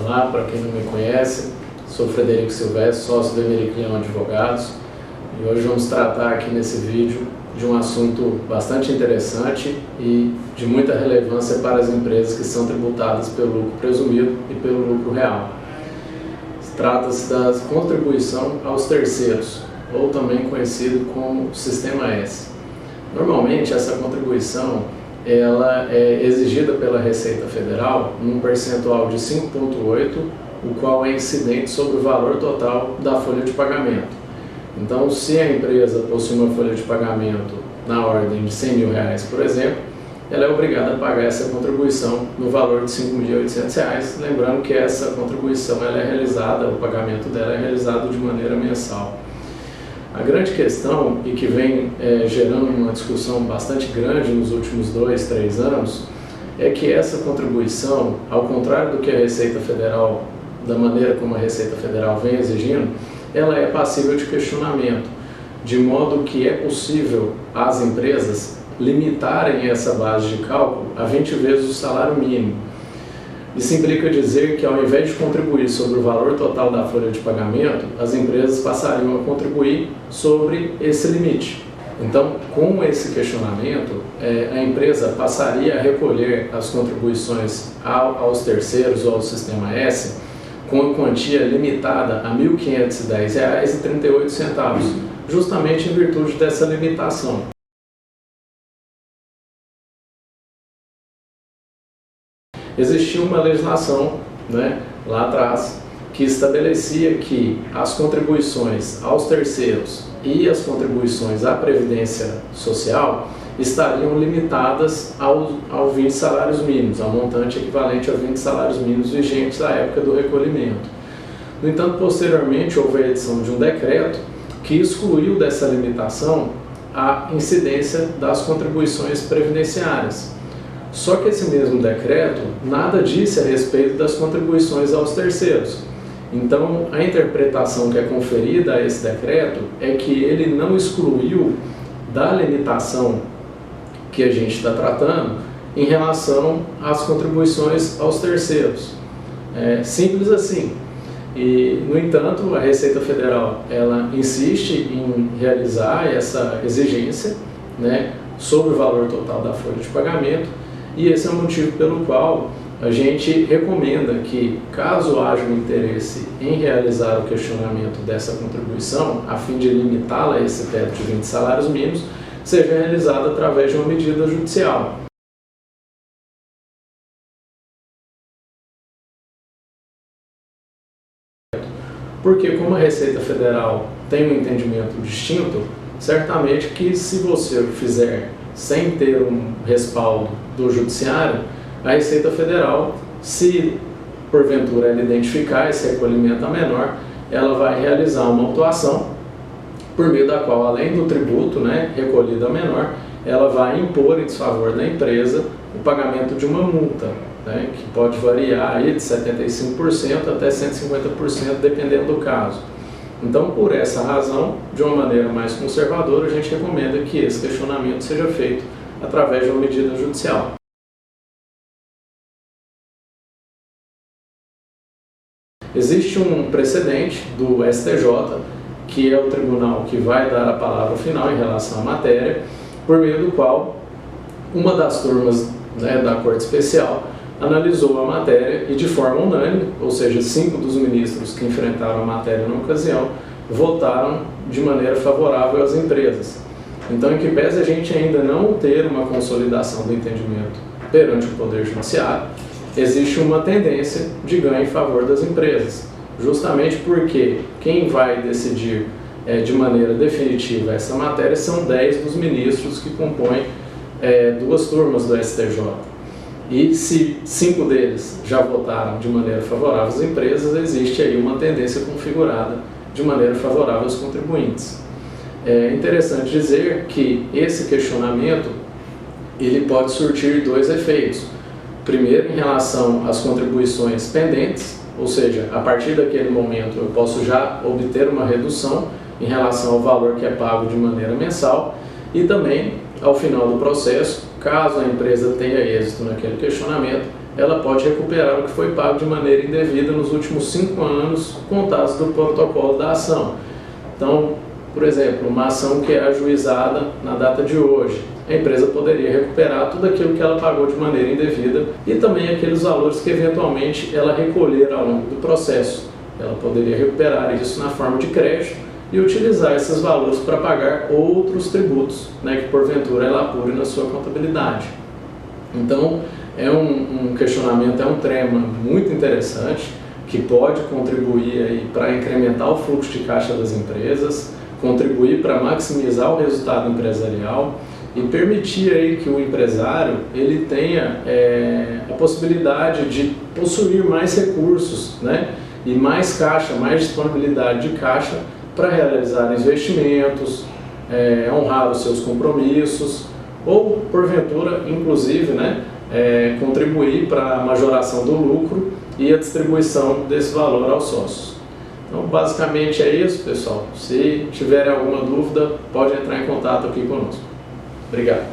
Olá, para quem não me conhece, sou Frederico Silvestre, sócio do Emerick Leão Advogados, e hoje vamos tratar aqui nesse vídeo de um assunto bastante interessante e de muita relevância para as empresas que são tributadas pelo lucro presumido e pelo lucro real. Trata-se da contribuição aos terceiros, ou também conhecido como Sistema S. Normalmente essa contribuição ela é exigida pela Receita Federal num percentual de 5,8%, o qual é incidente sobre o valor total da folha de pagamento. Então, se a empresa possui uma folha de pagamento na ordem de R$100 mil, por exemplo, ela é obrigada a pagar essa contribuição no valor de R$ 5.800, lembrando que essa contribuição ela é realizada, o pagamento dela é realizado de maneira mensal. A grande questão, e que vem gerando uma discussão bastante grande nos últimos 2, 3 anos, é que essa contribuição, ao contrário do que a Receita Federal, da maneira como a Receita Federal vem exigindo, ela é passível de questionamento, de modo que é possível as empresas limitarem essa base de cálculo a 20 vezes o salário mínimo. Isso implica dizer que, ao invés de contribuir sobre o valor total da folha de pagamento, as empresas passariam a contribuir sobre esse limite. Então, com esse questionamento, a empresa passaria a recolher as contribuições aos terceiros ou ao Sistema S com a quantia limitada a R$ 1.510,38, justamente em virtude dessa limitação. Existia uma legislação, lá atrás, que estabelecia que as contribuições aos terceiros e as contribuições à Previdência Social estariam limitadas ao 20 salários mínimos, ao montante equivalente a 20 salários mínimos vigentes à época do recolhimento. No entanto, posteriormente, houve a edição de um decreto que excluiu dessa limitação a incidência das contribuições previdenciárias. Só que esse mesmo decreto nada disse a respeito das contribuições aos terceiros. Então, a interpretação que é conferida a esse decreto é que ele não excluiu da limitação que a gente está tratando em relação às contribuições aos terceiros. É simples assim. E, no entanto, a Receita Federal ela insiste em realizar essa exigência, sobre o valor total da folha de pagamento. E esse é o motivo pelo qual a gente recomenda que, caso haja um interesse em realizar o questionamento dessa contribuição, a fim de limitá-la a esse teto de 20 salários mínimos, seja realizada através de uma medida judicial. Porque, como a Receita Federal tem um entendimento distinto, certamente que, se você fizer sem ter um respaldo do Judiciário, a Receita Federal, se porventura ela identificar esse recolhimento a menor, ela vai realizar uma autuação por meio da qual, além do tributo recolhido a menor, ela vai impor em desfavor da empresa o pagamento de uma multa, que pode variar aí de 75% até 150%, dependendo do caso. Então, por essa razão, de uma maneira mais conservadora, a gente recomenda que esse questionamento seja feito através de uma medida judicial. Existe um precedente do STJ, que é o tribunal que vai dar a palavra final em relação à matéria, por meio do qual uma das turmas da Corte Especial analisou a matéria e, de forma unânime, ou seja, 5 dos ministros que enfrentaram a matéria na ocasião, votaram de maneira favorável às empresas. Então, em que pese a gente ainda não ter uma consolidação do entendimento perante o Poder Judiciário, existe uma tendência de ganho em favor das empresas, justamente porque quem vai decidir de maneira definitiva essa matéria são 10 dos ministros que compõem 2 turmas do STJ. E se 5 deles já votaram de maneira favorável às empresas, existe aí uma tendência configurada de maneira favorável aos contribuintes. É interessante dizer que esse questionamento ele pode surtir 2 efeitos. Primeiro, em relação às contribuições pendentes, ou seja, a partir daquele momento eu posso já obter uma redução em relação ao valor que é pago de maneira mensal, e também, ao final do processo, caso a empresa tenha êxito naquele questionamento, ela pode recuperar o que foi pago de maneira indevida nos últimos 5 anos contados do protocolo da ação. Então, por exemplo, uma ação que é ajuizada na data de hoje, a empresa poderia recuperar tudo aquilo que ela pagou de maneira indevida e também aqueles valores que eventualmente ela recolher ao longo do processo. Ela poderia recuperar isso na forma de crédito e utilizar esses valores para pagar outros tributos, né, que porventura ela apure na sua contabilidade. Então, é um questionamento, é um tema muito interessante que pode contribuir para incrementar o fluxo de caixa das empresas, contribuir para maximizar o resultado empresarial e permitir aí que o empresário ele tenha a possibilidade de possuir mais recursos, né, e mais caixa, mais disponibilidade de caixa para realizar investimentos, honrar os seus compromissos ou, porventura, inclusive, né, contribuir para a majoração do lucro e a distribuição desse valor aos sócios. Então, basicamente é isso, pessoal. Se tiverem alguma dúvida, pode entrar em contato aqui conosco. Obrigado.